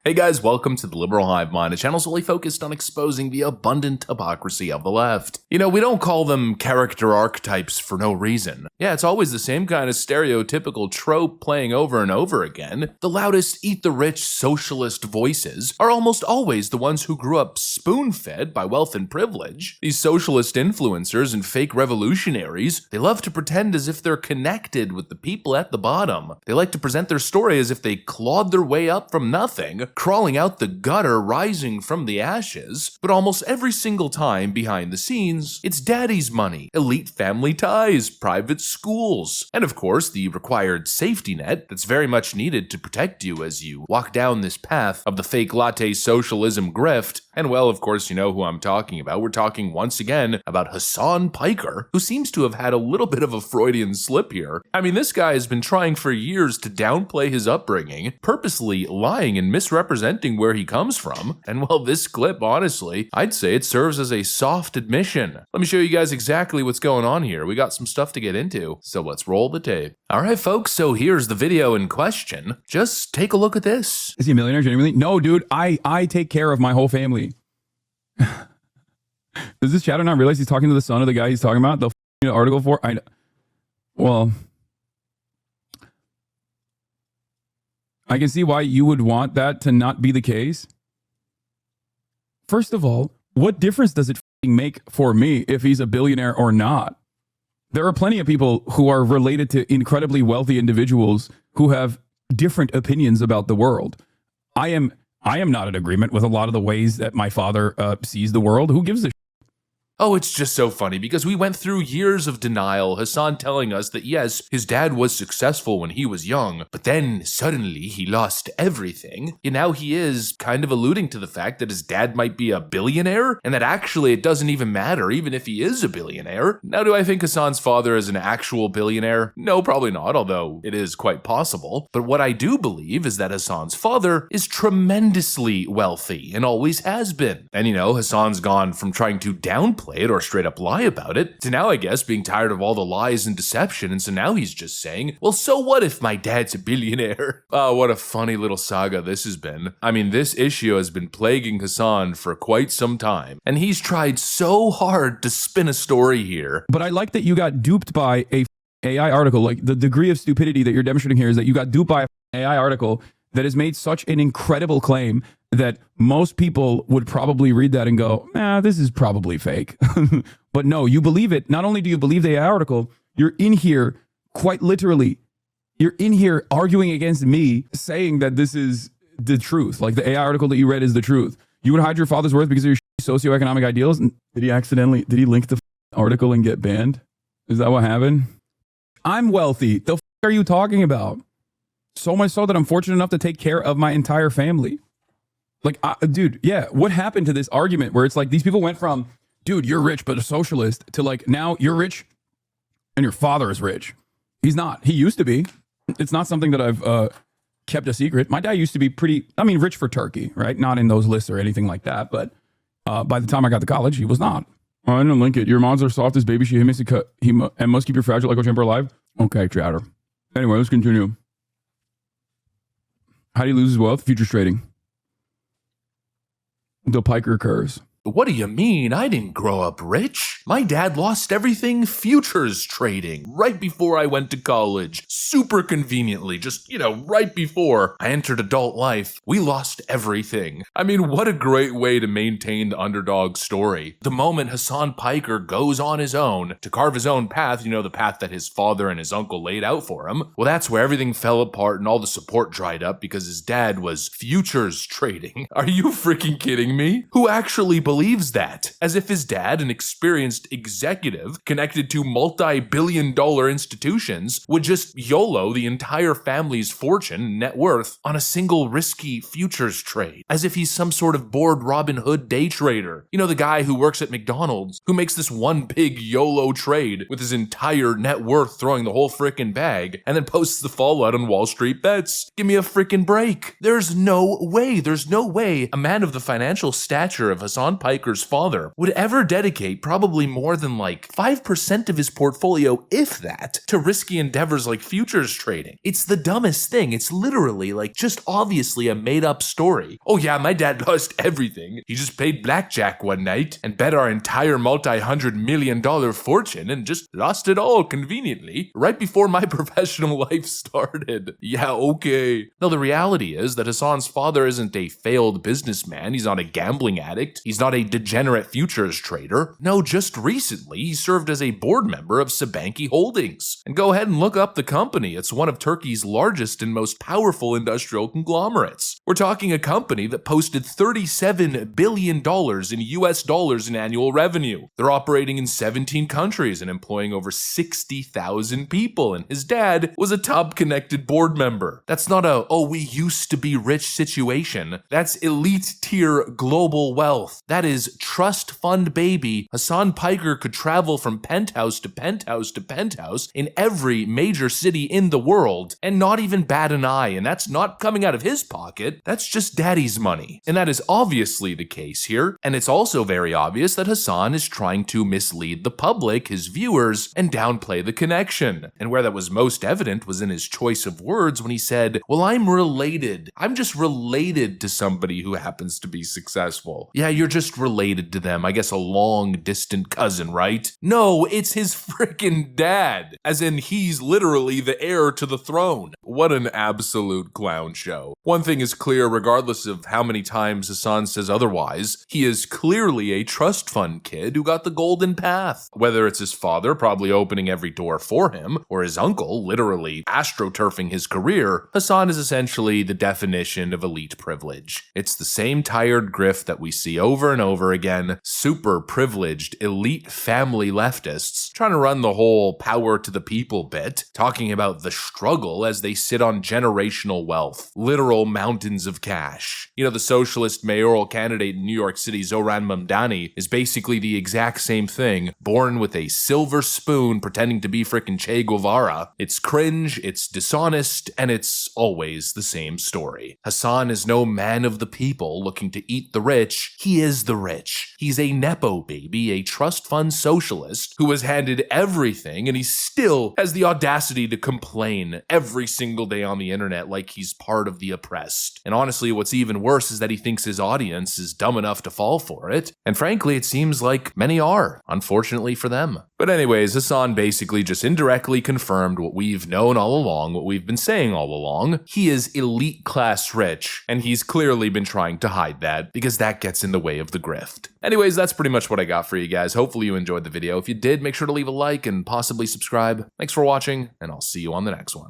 Hey guys, welcome to the Liberal Hive Mind, a channel solely focused on exposing the abundant hypocrisy of the left. You know, we don't call them character archetypes for no reason. Yeah, it's always the same kind of stereotypical trope playing over and over again. The loudest eat-the-rich socialist voices are almost always the ones who grew up spoon-fed by wealth and privilege. These socialist influencers and fake revolutionaries, they love to pretend as if they're connected with the people at the bottom. They like to present their story as if they clawed their way up from nothing, crawling out the gutter, rising from the ashes. But almost every single time behind the scenes, it's daddy's money, elite family ties, private schools, and of course the required safety net that's very much needed to protect you as you walk down this path of the fake latte socialism grift. And well, of course, you know who I'm talking about. We're talking once again about Hassan Piker, who seems to have had a little bit of a Freudian slip here. I mean, this guy has been trying for years to downplay his upbringing, purposely lying and misrepresenting where he comes from. And well, this clip, honestly, I'd say it serves as a soft admission. Let me show you guys exactly what's going on here. We got some stuff to get into, so let's roll the tape. All right, folks, so here's the video in question. Just take a look at this. Is he a millionaire genuinely? No, dude, I take care of my whole family. Does this chatter not realize he's talking to the son of the guy he's talking about? The article for? Well, I can see why you would want that to not be the case. First of all, what difference does it make for me if he's a billionaire or not? There are plenty of people who are related to incredibly wealthy individuals who have different opinions about the world. I am not in agreement with a lot of the ways that my father sees the world. Who gives a Oh, it's just so funny because we went through years of denial, Hassan telling us that yes, his dad was successful when he was young, but then suddenly he lost everything. And now he is kind of alluding to the fact that his dad might be a billionaire and that actually it doesn't even matter even if he is a billionaire. Now, do I think Hassan's father is an actual billionaire? No, probably not, although it is quite possible. But what I do believe is that Hassan's father is tremendously wealthy and always has been. And you know, Hassan's gone from trying to downplay it or straight up lie about it to now, I guess, being tired of all the lies and deception, and so now he's just saying, well, so what if my dad's a billionaire? Oh, what a funny little saga this has been. I mean, this issue has been plaguing Hassan for quite some time, and he's tried so hard to spin a story here. But I like that you got duped by a AI article. Like, the degree of stupidity that you're demonstrating here is that you got duped by an AI article that has made such an incredible claim that most people would probably read that and go, this is probably fake. But no, you believe it. Not only do you believe the AI article, you're in here, quite literally, you're in here arguing against me, saying that this is the truth. Like, the AI article that you read is the truth. You would hide your father's worth because of your socioeconomic ideals? And did he link the article and get banned? Is that what happened? I'm wealthy. The are you talking about? So much so that I'm fortunate enough to take care of my entire family. Like, dude, yeah, what happened to this argument where it's like these people went from, dude, you're rich but a socialist, to like, now you're rich and your father is rich. He's not. He used to be. It's not something that I've kept a secret. My dad used to be rich for Turkey, right? Not in those lists or anything like that. But by the time I got to college, he was not. Oh, I didn't link it. Your moms are soft as baby. She makes it and must keep your fragile echo chamber alive. Okay, chatter. Anyway, let's continue. How do you lose his wealth? Futures trading. The Piker curse. What do you mean? I didn't grow up rich. My dad lost everything futures trading right before I went to college. Super conveniently, just, right before I entered adult life. We lost everything. I mean, what a great way to maintain the underdog story. The moment Hassan Piker goes on his own to carve his own path, the path that his father and his uncle laid out for him, well, that's where everything fell apart and all the support dried up because his dad was futures trading. Are you freaking kidding me? Who actually believes that? As if his dad, an experienced executive connected to multi-billion-dollar institutions, would just YOLO the entire family's fortune and net worth on a single risky futures trade. As if he's some sort of bored Robin Hood day trader. The guy who works at McDonald's, who makes this one big YOLO trade with his entire net worth throwing the whole frickin' bag, and then posts the fallout on Wall Street bets. Give me a frickin' break. There's no way a man of the financial stature of Hassan Piker Piker's father, would ever dedicate probably more than like 5% of his portfolio, if that, to risky endeavors like futures trading. It's the dumbest thing. It's literally like just obviously a made up story. Oh yeah, my dad lost everything. He just played blackjack one night and bet our entire multi-$100 million fortune and just lost it all conveniently right before my professional life started. Yeah, okay. No, the reality is that Hassan's father isn't a failed businessman. He's not a gambling addict. He's not a degenerate futures trader. No, just recently he served as a board member of Sabanki Holdings. And go ahead and look up the company. It's one of Turkey's largest and most powerful industrial conglomerates. We're talking a company that posted $37 billion in US dollars in annual revenue. They're operating in 17 countries and employing over 60,000 people, and his dad was a top-connected board member. That's not a, oh, we used to be rich situation. That's elite-tier global wealth. That is trust fund baby. Hassan Piker could travel from penthouse to penthouse to penthouse in every major city in the world and not even bat an eye, and that's not coming out of his pocket. That's just daddy's money. And that is obviously the case here, and it's also very obvious that Hassan is trying to mislead the public, his viewers, and downplay the connection. And where that was most evident was in his choice of words when he said, well, I'm related. I'm just related to somebody who happens to be successful. Yeah, you're just related to them. I guess a long distant cousin, right? No, it's his freaking dad. As in, he's literally the heir to the throne. What an absolute clown show. One thing is clear, regardless of how many times Hassan says otherwise, he is clearly a trust fund kid who got the golden path. Whether it's his father probably opening every door for him, or his uncle literally astroturfing his career, Hassan is essentially the definition of elite privilege. It's the same tired grift that we see over and over again, super privileged elite family leftists trying to run the whole power to the people bit, talking about the struggle as they sit on generational wealth, literal mountains of cash. You know, the socialist mayoral candidate in New York City, Zohran Mamdani, is basically the exact same thing, born with a silver spoon pretending to be frickin' Che Guevara. It's cringe, it's dishonest, and it's always the same story. Hassan is no man of the people looking to eat the rich. He is the rich. He's a nepo baby, a trust fund socialist who was handed everything, and he still has the audacity to complain every single day on the internet like he's part of the oppressed. And honestly, what's even worse is that he thinks his audience is dumb enough to fall for it. And frankly, it seems like many are, unfortunately for them. But anyways, Hassan basically just indirectly confirmed what we've known all along, what we've been saying all along. He is elite class rich, and he's clearly been trying to hide that because that gets in the way of the grift. Anyways, that's pretty much what I got for you guys. Hopefully you enjoyed the video. If you did, make sure to leave a like and possibly subscribe. Thanks for watching, and I'll see you on the next one.